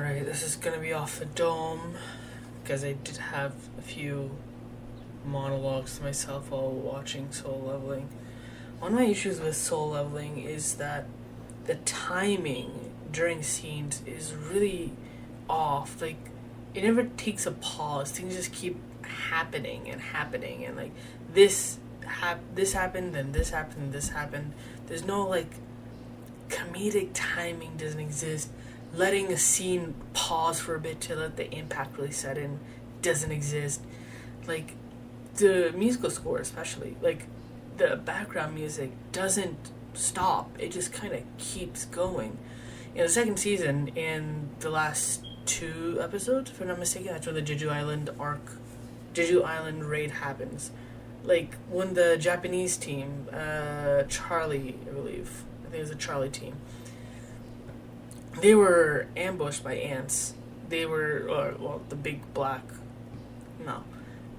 Alright, this is gonna be off the dome because I did have a few monologues to myself while watching Soul Leveling. One of my issues with Soul Leveling is that the timing during scenes is really off. Like, it never takes a pause. Things just keep happening, and like this happened, then this happened, and this happened. There's no like comedic timing doesn't exist. Letting a scene pause for a bit to let the impact really set in doesn't exist. Like, the musical score especially, like, the background music doesn't stop. It just kind of keeps going. In the second season, in the last 2 episodes, if I'm not mistaken, that's when the Jeju Island raid happens. Like, when the Japanese team, Charlie, I believe, I think it was the Charlie team, they were ambushed by ants. They were, the big black, no,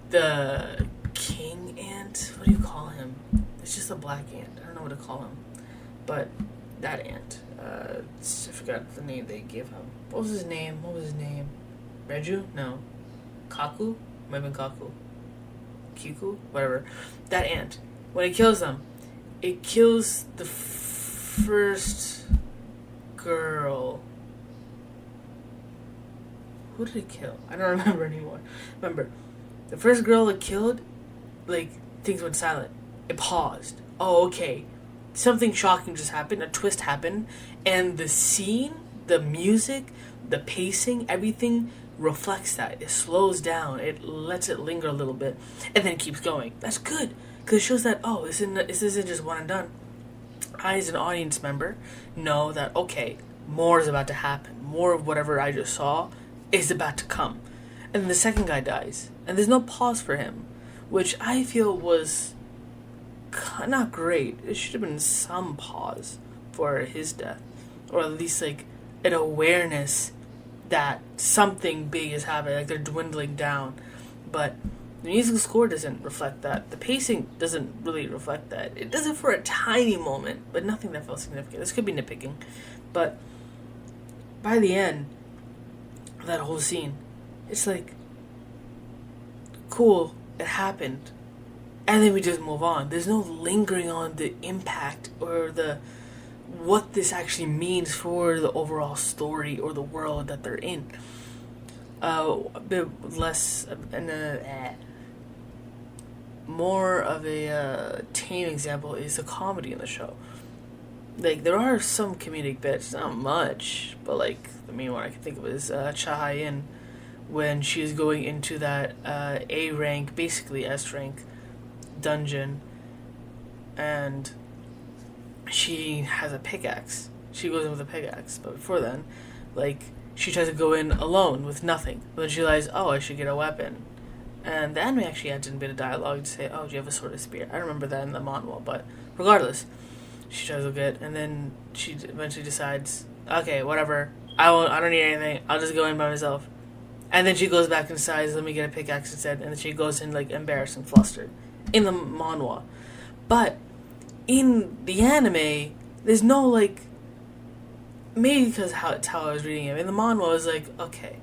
the king ant, what do you call him? It's just a black ant, I don't know what to call him, but that ant, I forgot the name they gave him. What was his name? Reju? No. Kaku? Might have been Kaku. Kiku? Whatever. That ant, when it kills them, it kills the first girl. Who did it kill? I don't remember anymore. Remember, the first girl it killed, like, things went silent. It paused. Oh, okay. Something shocking just happened. A twist happened. And the scene, the music, the pacing, everything reflects that. It slows down. It lets it linger a little bit. And then it keeps going. That's good. Because it shows that, oh, this isn't just one and done. I, as an audience member, know that, okay, more is about to happen. More of whatever I just saw is about to come. And then the second guy dies. And there's no pause for him. Which I feel was not great. It should have been some pause for his death. Or at least, like, an awareness that something big is happening. Like, they're dwindling down. But the musical score doesn't reflect that. The pacing doesn't really reflect that. It does it for a tiny moment, but nothing that felt significant. This could be nitpicking. But by the end of that whole scene, it's like, cool, it happened. And then we just move on. There's no lingering on the impact or the what this actually means for the overall story or the world that they're in. A bit less more of a tame example is the comedy in the show. Like, there are some comedic bits, not much, but like the main one I can think of is Chahayin, when she's going into that A rank, basically S rank dungeon, and she has a pickaxe. She goes in with a pickaxe, but before then, like, she tries to go in alone with nothing. But then she realizes, oh, I should get a weapon. And the anime actually adds in a bit of dialogue to say, oh, do you have a sword or spear? I remember that in the manhwa, but regardless, she tries to get, and then she eventually decides, okay, whatever, I don't need anything, I'll just go in by myself. And then she goes back and decides, let me get a pickaxe instead, and then she goes in, like, embarrassed and flustered in the manhwa. But in the anime, there's no, like, maybe because it's how I was reading it. In the manhwa, it was like, okay,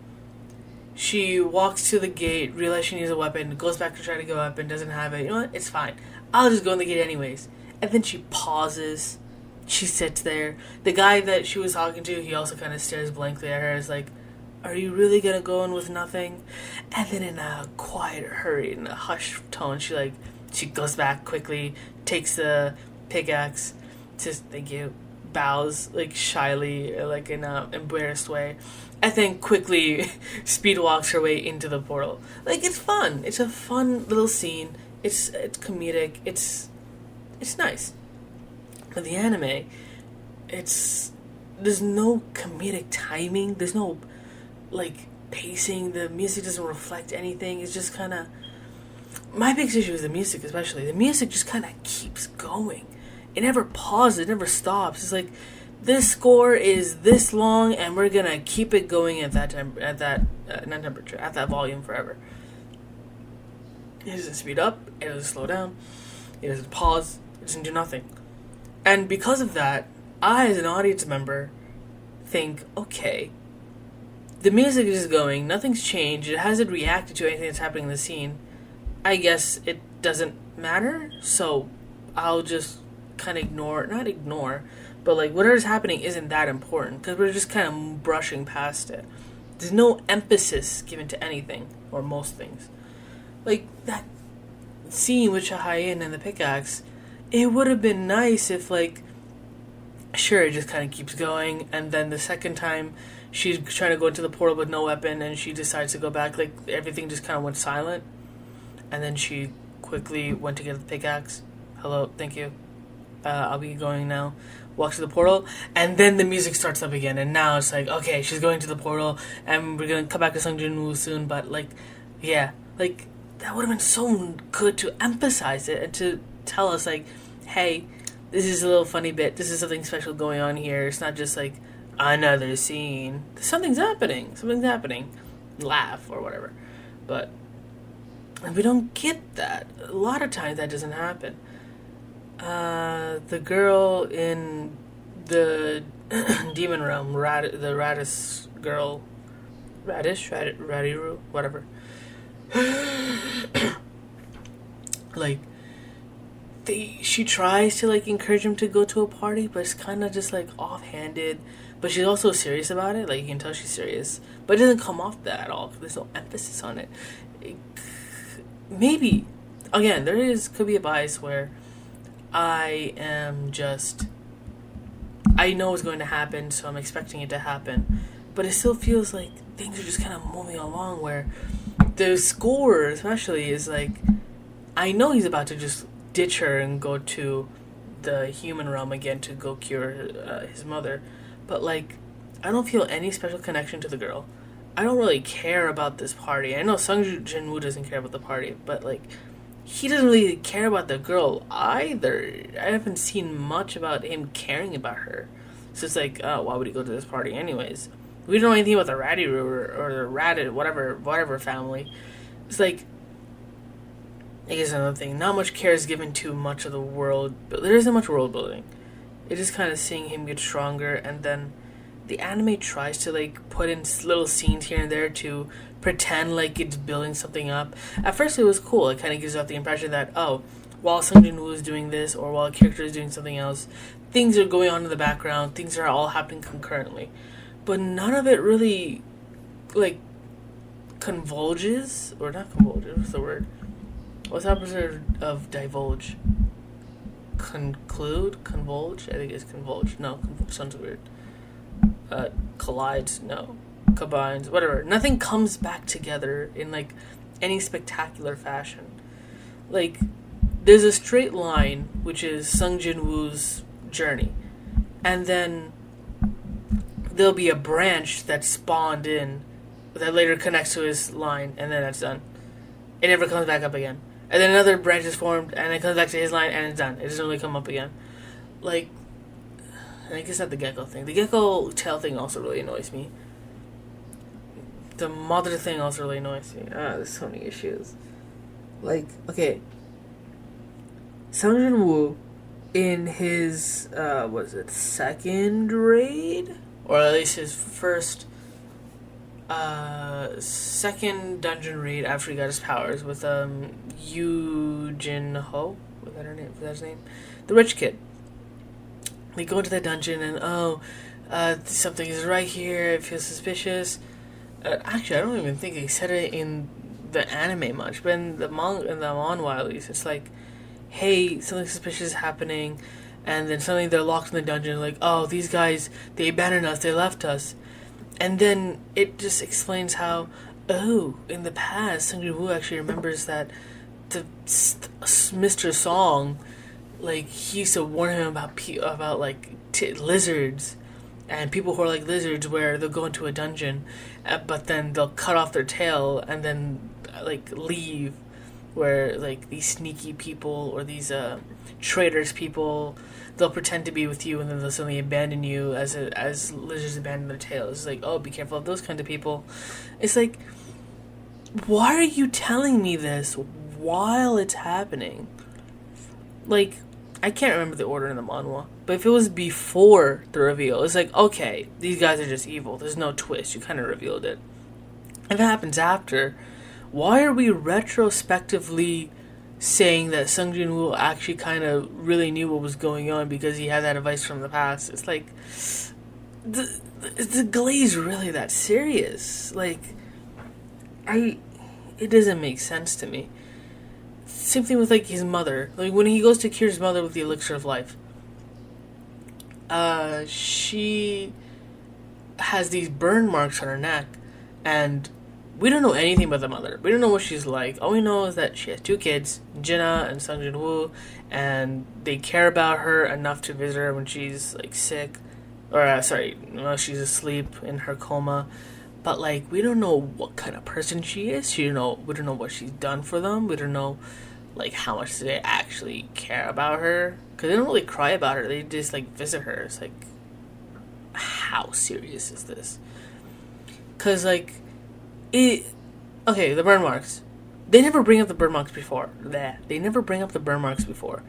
she walks to the gate, realizes she needs a weapon, goes back to try to get a weapon, doesn't have it. You know what? It's fine. I'll just go in the gate anyways. And then she pauses. She sits there. The guy that she was talking to, he also kind of stares blankly at her. Is like, are you really going to go in with nothing? And then in a quiet hurry, in a hushed tone, she goes back quickly, takes the pickaxe, says, thank you, bows, like, shyly, like, in a embarrassed way, and then quickly speed walks her way into the portal. Like, it's fun. It's a fun little scene. It's comedic. It's nice. But the anime, there's no comedic timing. There's no, like, pacing. The music doesn't reflect anything. It's just kind of, my biggest issue is the music, especially. The music just kind of keeps going. It never pauses. It never stops. It's like, this score is this long, and we're gonna keep it going at that time, at that volume forever. It doesn't speed up. It doesn't slow down. It doesn't pause. It doesn't do nothing. And because of that, I, as an audience member, think, okay, the music is just going, nothing's changed, it hasn't reacted to anything that's happening in the scene. I guess it doesn't matter, so I'll just kind of not ignore, but like whatever's happening isn't that important because we're just kind of brushing past it. There's no emphasis given to anything, or most things. Like that scene with Chahayan and the pickaxe, it would have been nice if, like, sure, it just kind of keeps going, and then the second time she's trying to go into the portal with no weapon and she decides to go back, like, everything just kind of went silent, and then she quickly went to get the pickaxe. Hello, thank you. I'll be going now. Walks to the portal, and then the music starts up again, and now it's like, okay, she's going to the portal, and we're gonna come back to Sung Jin-woo soon, but, like, yeah, like, that would have been so good to emphasize it, and to tell us, like, hey, this is a little funny bit, this is something special going on here, it's not just, like, another scene. Something's happening, laugh, or whatever, but we don't get that. A lot of times that doesn't happen. The girl in the demon realm, the Radish girl, Radiru, whatever. Like, she tries to, like, encourage him to go to a party, but it's kind of just, like, offhanded. But she's also serious about it. Like, you can tell she's serious, but it doesn't come off that at all. There's no emphasis on it. Maybe, again, could be a bias where I know it's going to happen, so I'm expecting it to happen. But it still feels like things are just kind of moving along, where the score, especially, is like, I know he's about to just ditch her and go to the human realm again to go cure his mother. But, like, I don't feel any special connection to the girl. I don't really care about this party. I know Sung Jin-woo doesn't care about the party, but, like, he doesn't really care about the girl either. I haven't seen much about him caring about her. So it's like, oh, why would he go to this party anyways? We don't know anything about the Radiru or the Radit, whatever family. It's like, I guess another thing, not much care is given to much of the world, but there isn't much world building. It's just kind of seeing him get stronger, and then the anime tries to, like, put in little scenes here and there to pretend like it's building something up. At first it was cool. It kind of gives off the impression that, oh, while Sung Jin-woo is doing this, or while a character is doing something else, things are going on in the background, things are all happening concurrently. But none of it really, like, convolges, or not convolges, what's the word? What's the opposite of divulge? Convolge? I think it's convolge. No, convolge sounds weird. Collides? No. Combines? Whatever. Nothing comes back together in, like, any spectacular fashion. Like, there's a straight line, which is Sung Jin-woo's journey. And then there'll be a branch that spawned in that later connects to his line, and then that's done. It never comes back up again. And then another branch is formed, and it comes back to his line, and it's done. It doesn't really come up again. Like, I guess not the gecko thing. The gecko tail thing also really annoys me. The mother thing also really annoys me. There's so many issues. Like, okay. Sung Jin-woo, in his, second raid? Or at least his second dungeon raid after he got his powers with, Yoo Jin-ho? Was that his name? The rich kid. They go into that dungeon and, something is right here, it feels suspicious. Actually, I don't even think they said it in the anime much, but in the manhwa at least, it's like, hey, something suspicious is happening, and then suddenly they're locked in the dungeon, like, oh, these guys, they abandoned us, they left us. And then it just explains how, in the past, Sung Jin-woo actually remembers that Mr. Song, like, he used to warn him about like, lizards, and people who are like lizards, where they'll go into a dungeon, but then they'll cut off their tail and then, like, leave, where, like, these sneaky people or these traitors people, they'll pretend to be with you and then they'll suddenly abandon you as lizards abandon their tails. It's like, oh, be careful of those kind of people. It's like, why are you telling me this while it's happening? Like, I can't remember the order in the manhwa, but if it was before the reveal, it's like, okay, these guys are just evil. There's no twist. You kind of revealed it. If it happens after, why are we retrospectively saying that Sung Jin Woo actually kind of really knew what was going on because he had that advice from the past? It's like, the glaze really that serious? Like, it doesn't make sense to me. Same thing with, like, his mother. Like, when he goes to cure his mother with the elixir of life, she has these burn marks on her neck, and we don't know anything about the mother. We don't know what she's like. All we know is that she has 2 kids, Jinna and Sung Jin Woo, and they care about her enough to visit her when she's, like, sick. Or, she's asleep in her coma. But, like, we don't know what kind of person she is. We don't know what she's done for them. We don't know, like, how much they actually care about her. Because they don't really cry about her. They just, like, visit her. It's like, how serious is this? Because, like, okay, the burn marks. They never bring up the burn marks before. They never bring up the burn marks before.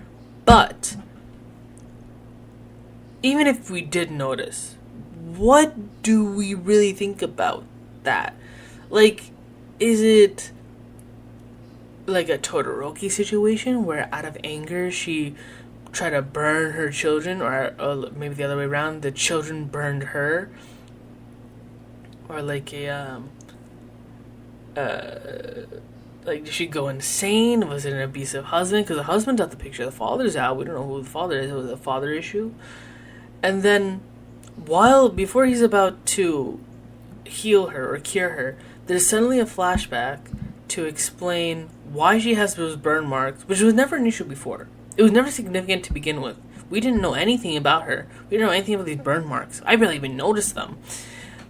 But even if we did notice, what do we really think about that? Like, is it like a Todoroki situation where out of anger she tried to burn her children, or maybe the other way around, the children burned her? Or like like, did she go insane? Was it an abusive husband? Because the husband's out the picture, the father's out. We don't know who the father is. It was a father issue. And then, before he's about to heal her or cure her, there's suddenly a flashback to explain why she has those burn marks, which was never an issue before. It was never significant to begin with. We didn't know anything about her. We didn't know anything about these burn marks. I barely even noticed them.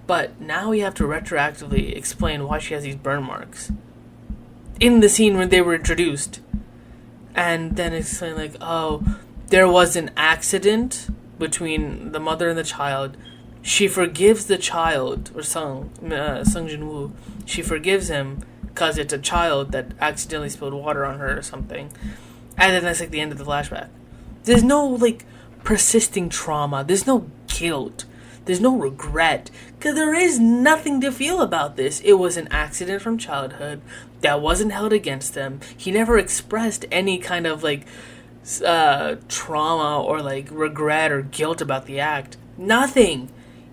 But now we have to retroactively explain why she has these burn marks in the scene when they were introduced. And then explain, like, oh, there was an accident between the mother and the child. She forgives the child, or Sung Jin Woo. She forgives him because it's a child that accidentally spilled water on her or something. And then that's, like, the end of the flashback. There's no, like, persisting trauma. There's no guilt. There's no regret. Because there is nothing to feel about this. It was an accident from childhood that wasn't held against them. He never expressed any kind of, like, trauma or, like, regret or guilt about the act. Nothing.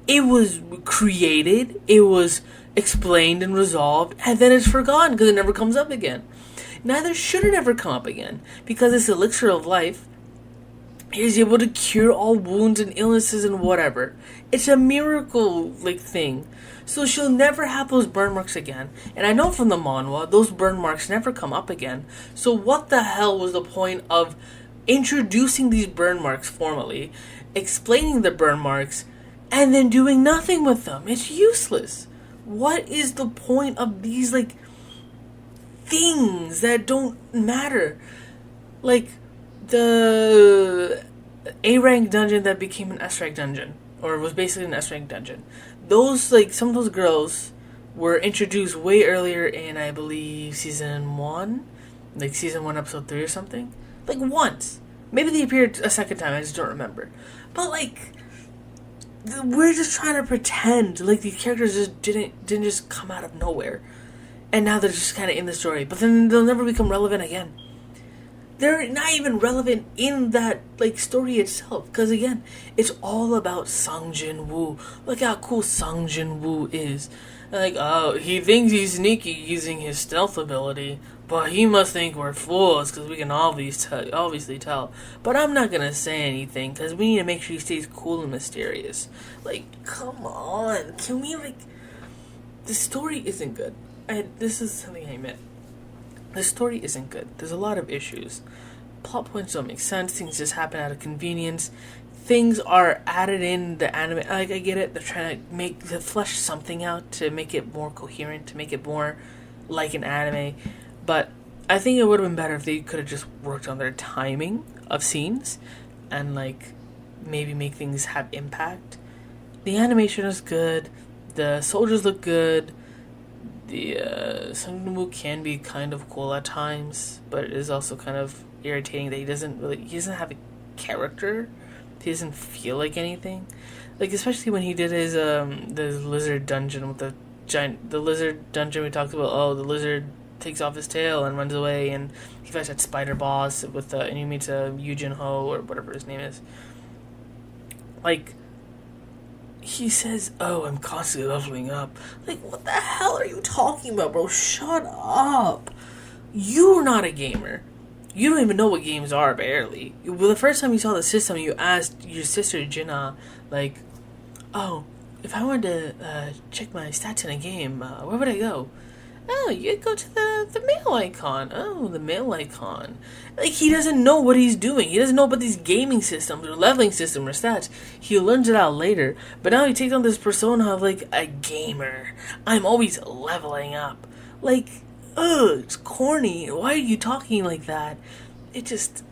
It was created, it was explained and resolved, and then it's forgotten because it never comes up again. Neither should it ever come up again, because this elixir of life is able to cure all wounds and illnesses and whatever. It's a miracle, like, thing. So she'll never have those burn marks again. And I know from the manhwa, those burn marks never come up again. So what the hell was the point of introducing these burn marks formally, explaining the burn marks, and then doing nothing with them? It's useless. What is the point of these, like, things that don't matter? Like, the A-rank dungeon that became an S-rank dungeon, or was basically an S-rank dungeon. Those, like, some of those girls were introduced way earlier in, I believe, season 1? Like, season 1, episode 3 or something? Like, once. Maybe they appeared a second time, I just don't remember. But, like, we're just trying to pretend like these characters just didn't just come out of nowhere, and now they're just kind of in the story, but then they'll never become relevant again. They're not even relevant in that, like, story itself, because again, it's all about Sung Jin Woo. Look how cool Sung Jin Woo is. Like, oh, he thinks he's sneaky using his stealth ability, but he must think we're fools because we can obviously tell. But I'm not gonna say anything because we need to make sure he stays cool and mysterious. Like, come on, can we, like, the story isn't good. This is something I admit. The story isn't good. There's a lot of issues. Plot points don't make sense. Things just happen out of convenience. Things are added in the anime. Like, I get it. They're trying to flesh something out to make it more coherent, to make it more like an anime. But I think it would have been better if they could have just worked on their timing of scenes and, like, maybe make things have impact. The animation is good. The soldiers look good. The Sung Jin Woo can be kind of cool at times, but it is also kind of irritating that he doesn't have character. He doesn't feel like anything. Like, especially when he did his the lizard dungeon with the lizard dungeon we talked about. Oh, the lizard takes off his tail and runs away, and he fights that spider boss with and he meets Yujin Ho or whatever his name is. Like, he says, "Oh, I'm constantly leveling up." Like, what the hell are you talking about, bro? Shut up. You're not a gamer. You don't even know what games are, barely. Well, the first time you saw the system, you asked your sister, Jinna, like, "Oh, if I wanted to check my stats in a game, where would I go?" "Oh, you go to the mail icon." "Oh, the mail icon." Like, he doesn't know what he's doing. He doesn't know about these gaming systems or leveling system or stats. He learns it out later. But now he takes on this persona of, like, a gamer. I'm always leveling up. Like, ugh, it's corny. Why are you talking like that? It just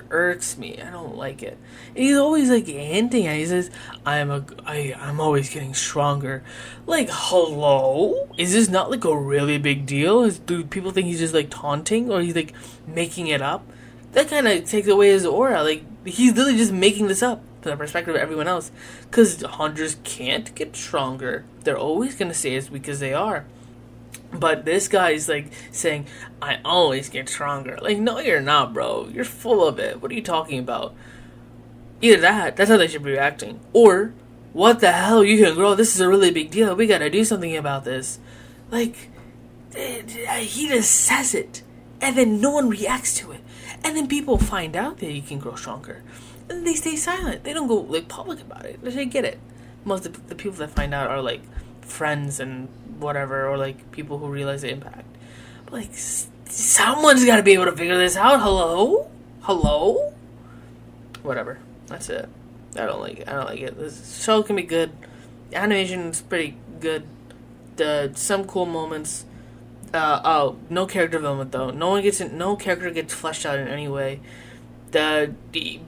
irks me. I don't like it. And he's always like hinting at it. He says, I'm always getting stronger. Like, hello? Is this not like a really big deal? Do people think he's just like taunting or he's like making it up? That kind of takes away his aura. Like, he's literally just making this up from the perspective of everyone else. Because hunters can't get stronger. They're always going to stay as weak as they are. But this guy's like saying, I always get stronger. Like, no, you're not, bro. You're full of it. What are you talking about? Either that's how they should be reacting. Or, what the hell, you can grow. This is a really big deal. We gotta do something about this. Like, he just says it. And then no one reacts to it. And then people find out that he can grow stronger. And they stay silent. They don't go like public about it. They get it. Most of the people that find out are like friends and whatever, or like people who realize the impact. But like, someone's got to be able to figure this out. Hello. Whatever. That's it. I don't like it. This show can be good. The animation is pretty good. Some cool moments. No character development though. No character gets fleshed out in any way. The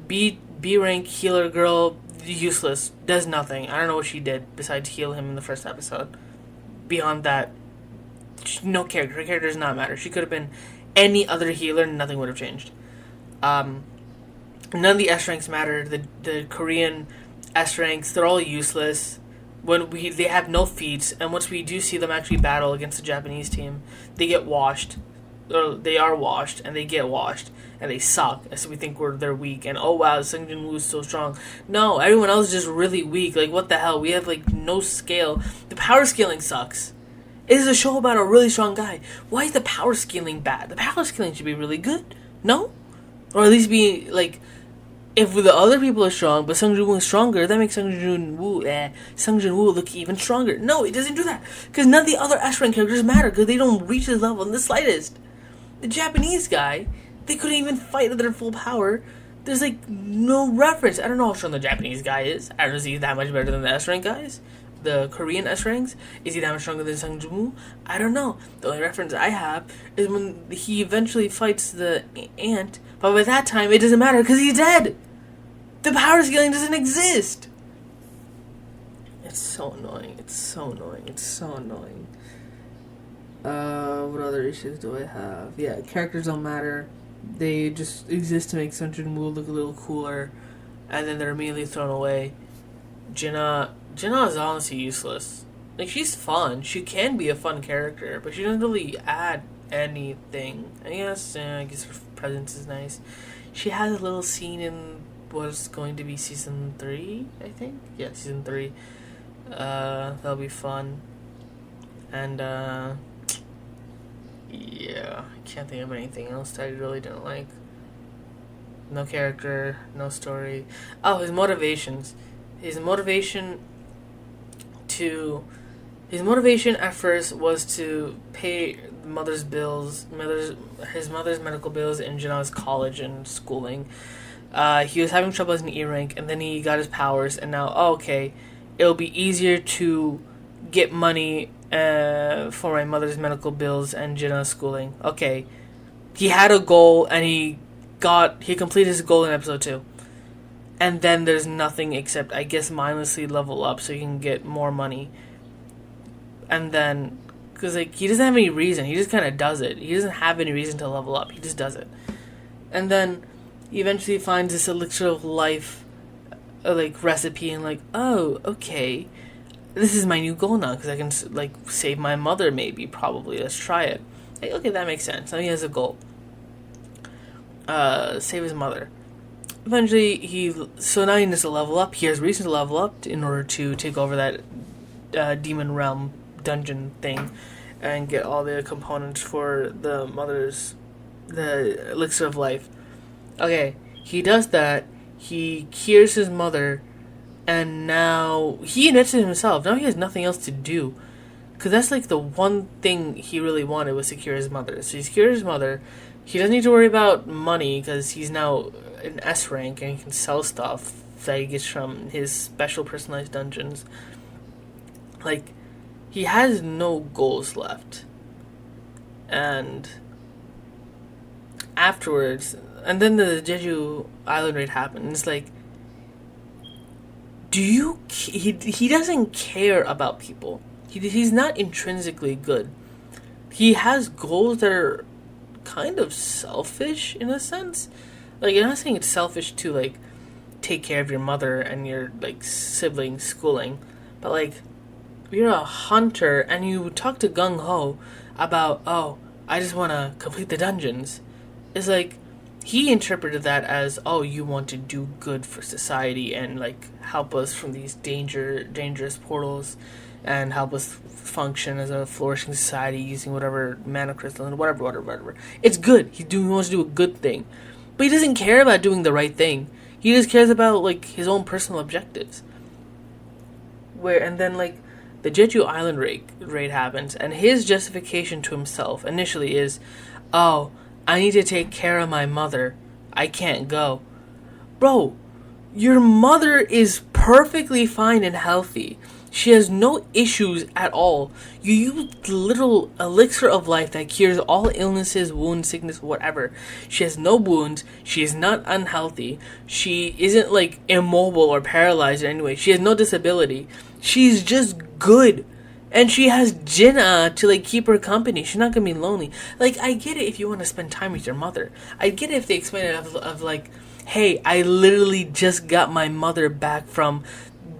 B rank healer girl, useless. Does nothing. I don't know what she did besides heal him in the first episode. Beyond that, no character. Her character does not matter. She could have been any other healer and nothing would have changed. None of the S ranks matter. The Korean S ranks, they're all useless. They have no feats, and once we do see them actually battle against the Japanese team, they get washed. Or they are washed, and they get washed, and they suck. And so we think they're weak, and oh wow, Sung Jin Woo is so strong. No, everyone else is just really weak. Like, what the hell? We have like no scale. The power scaling sucks. It is a show about a really strong guy. Why is the power scaling bad? The power scaling should be really good. No? Or at least be like, if the other people are strong, but Sung Jin Woo is stronger, that makes Sung Jin Woo look even stronger. No, it doesn't do that. Because none of the other S rank characters matter, because they don't reach his level in the slightest. The Japanese guy, they couldn't even fight at their full power. There's like no reference. I don't know how strong the Japanese guy is. I don't know if he's that much better than the S rank guys. The Korean S ranks. Is he that much stronger than Sung Jin Woo? I don't know. The only reference I have is when he eventually fights the ant. But by that time, it doesn't matter because he's dead. The power scaling doesn't exist. It's so annoying. What other issues do I have? Yeah, characters don't matter. They just exist to make Sung Jin Woo look a little cooler, and then they're immediately thrown away. Jinna is honestly useless. Like, she's fun. She can be a fun character, but she doesn't really add anything. I guess her presence is nice. She has a little scene in what's going to be season 3, I think? Yeah, season 3. That'll be fun. And, yeah, I can't think of anything else that I really didn't like. No character, no story. Oh, his motivations. His motivation at first was to pay his mother's medical bills in Jinna's college and schooling. He was having trouble as an E rank, and then he got his powers, and now, okay, it'll be easier to get money for my mother's medical bills and Jinna's schooling. Okay, he had a goal, and he completed his goal in episode 2. And then there's nothing except, I guess, mindlessly level up so he can get more money. And then, because like, he doesn't have any reason. He just kind of does it. He doesn't have any reason to level up. He just does it. And then he eventually finds this elixir of life, like recipe, and like, oh, okay, this is my new goal now because I can like save my mother. Maybe, probably, let's try it. Like, okay, that makes sense. Now he has a goal. Save his mother. Eventually, so now he needs to level up. He has reason to level up in order to take over that demon realm dungeon thing and get all the components for the elixir of life. Okay, he does that. He cures his mother, and now he admits it himself. Now he has nothing else to do, because that's like the one thing he really wanted, was to cure his mother. So he's cured his mother. He doesn't need to worry about money because he's now an S rank and he can sell stuff that he gets from his special personalized dungeons. Like, he has no goals left. And afterwards, and then the Jeju Island raid happened. It's like, he doesn't care about people. He's not intrinsically good. He has goals that are kind of selfish in a sense. Like, I'm not saying it's selfish to like take care of your mother and your like sibling schooling, but like, you're a hunter and you talk to Gung Ho about, oh, I just want to complete the dungeons. It's like, he interpreted that as, oh, you want to do good for society and like help us from these dangerous portals and help us function as a flourishing society using whatever mana crystal, whatever. It's good. He wants to do a good thing, but he doesn't care about doing the right thing. He just cares about like his own personal objectives. And then like the Jeju Island raid happens, and his justification to himself initially is, oh, I need to take care of my mother. I can't go. Bro, your mother is perfectly fine and healthy. She has no issues at all. You use the little elixir of life that cures all illnesses, wounds, sickness, whatever. She has no wounds. She is not unhealthy. She isn't like immobile or paralyzed in any way. She has no disability. She's just good. And she has Jinnah to like keep her company. She's not gonna be lonely. Like, I get it if you want to spend time with your mother. I get it if they explain it of like, hey, I literally just got my mother back from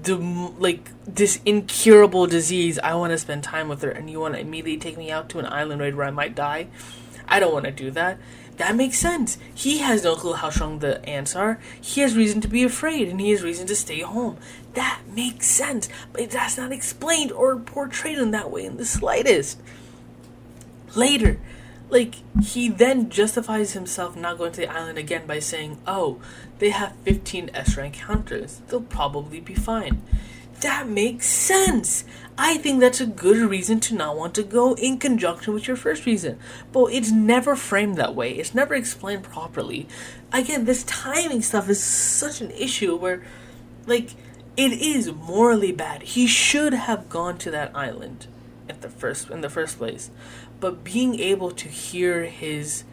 this incurable disease. I want to spend time with her, and you want to immediately take me out to an island raid where I might die. I don't want to do that. That makes sense. He has no clue how strong the ants are. He has reason to be afraid, and he has reason to stay home. That makes sense, but that's not explained or portrayed in that way in the slightest. Later, like, he then justifies himself not going to the island again by saying, oh, they have 15 S-rank hunters. They'll probably be fine. That makes sense. I think that's a good reason to not want to go in conjunction with your first reason. But it's never framed that way. It's never explained properly. Again, this timing stuff is such an issue where, like, it is morally bad. He should have gone to that island in the first place. But being able to hear his,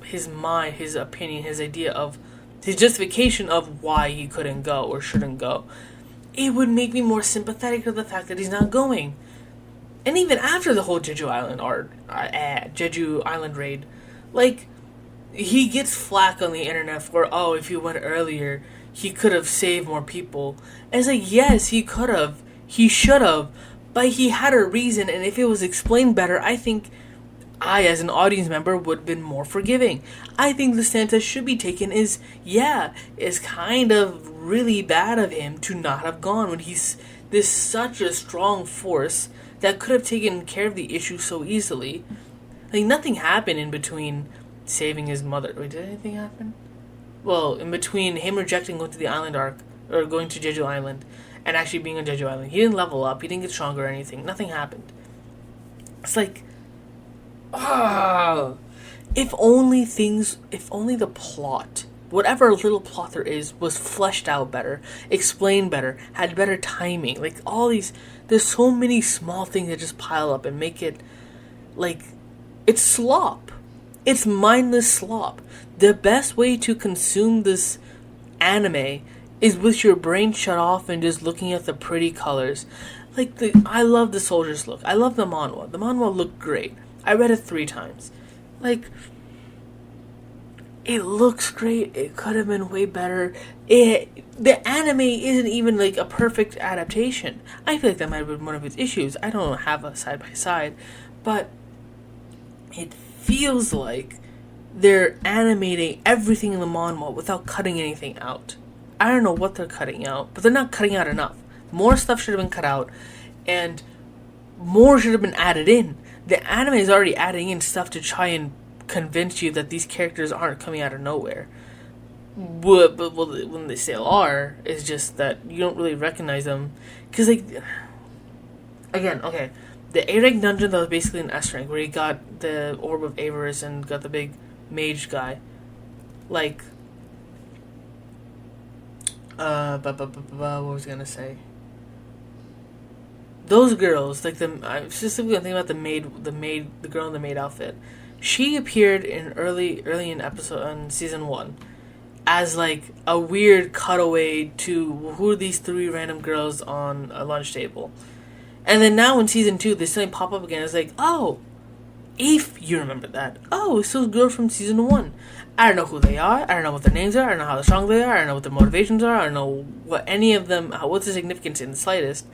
his mind, his opinion, his idea of, his justification of why he couldn't go or shouldn't go, it would make me more sympathetic to the fact that he's not going. And even after the whole Jeju Island raid, like, he gets flack on the internet for, oh, if he went earlier, he could have saved more people. And it's like, yes, he could have. He should have. But he had a reason, and if it was explained better, I think I, as an audience member, would have been more forgiving. I think the stance that should be taken is, yeah, it's kind of really bad of him to not have gone when he's this such a strong force that could have taken care of the issue so easily. Like, nothing happened in between saving his mother. Wait, did anything happen? Well, in between him rejecting going to the island arc, or going to Jeju Island, and actually being on Jeju Island, he didn't level up, he didn't get stronger or anything. Nothing happened. It's like, if only the plot, whatever little plot there is, was fleshed out better, explained better, had better timing. Like, all these, there's so many small things that just pile up and make it, like, it's slop. It's mindless slop. The best way to consume this anime is with your brain shut off and just looking at the pretty colors. Like, I love the soldier's look. I love the manhwa. The manhwa looked great. I read it 3 times. Like, It looks great. It could have been way better. The anime isn't even like a perfect adaptation. I feel like that might have been one of its issues. I don't have a side by side, but it feels like they're animating everything in the manhwa without cutting anything out. I don't know what they're cutting out, but they're not cutting out enough. More stuff should have been cut out, and more should have been added in. The anime is already adding in stuff to try and convince you that these characters aren't coming out of nowhere. But when they still are, it's just that you don't really recognize them. Because, like, again, okay, the A-rank dungeon that was basically an S-rank, where you got the Orb of Avarice and got the big mage guy. Like, what was I gonna say? Those girls, like I'm specifically thinking about the girl in the maid outfit. She appeared in early in episode in season 1 as like a weird cutaway to who are these 3 random girls on a lunch table, and then now in season 2 they suddenly pop up again. It's like, oh, if you remember that, oh, it's those girls from season 1. I don't know who they are. I don't know what their names are. I don't know how strong they are. I don't know what their motivations are. I don't know what any of them. What's the significance in the slightest.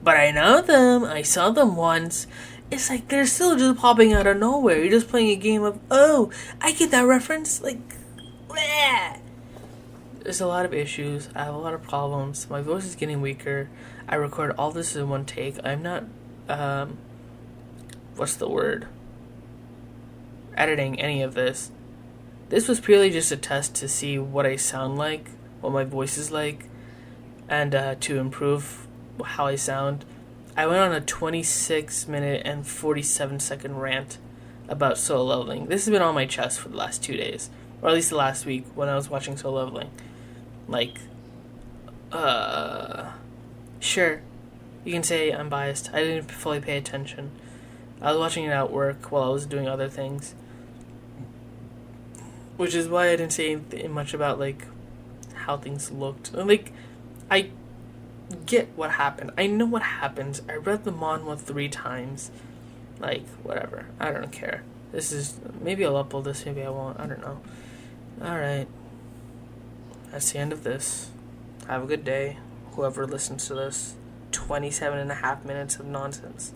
But I know them. I saw them once. It's like they're still just popping out of nowhere. You're just playing a game of, oh, I get that reference. Like, bleh. There's a lot of issues. I have a lot of problems. My voice is getting weaker. I record all this in one take. I'm not, what's the word? Editing any of this. This was purely just a test to see what I sound like, what my voice is like, and to improve how I sound. I went on a 26-minute and 47-second rant about Solo Leveling. This has been on my chest for the last 2 days, or at least the last week when I was watching Solo Leveling. Like, sure, you can say I'm biased. I didn't fully pay attention. I was watching it at work while I was doing other things, which is why I didn't say much about like how things looked. Like, I get what happened. I know what happens. I read the manhwa 3 times. Like, whatever. I don't care. This is, maybe I'll upload this, maybe I won't. I don't know. Alright. That's the end of this. Have a good day. Whoever listens to this. 27.5 minutes of nonsense.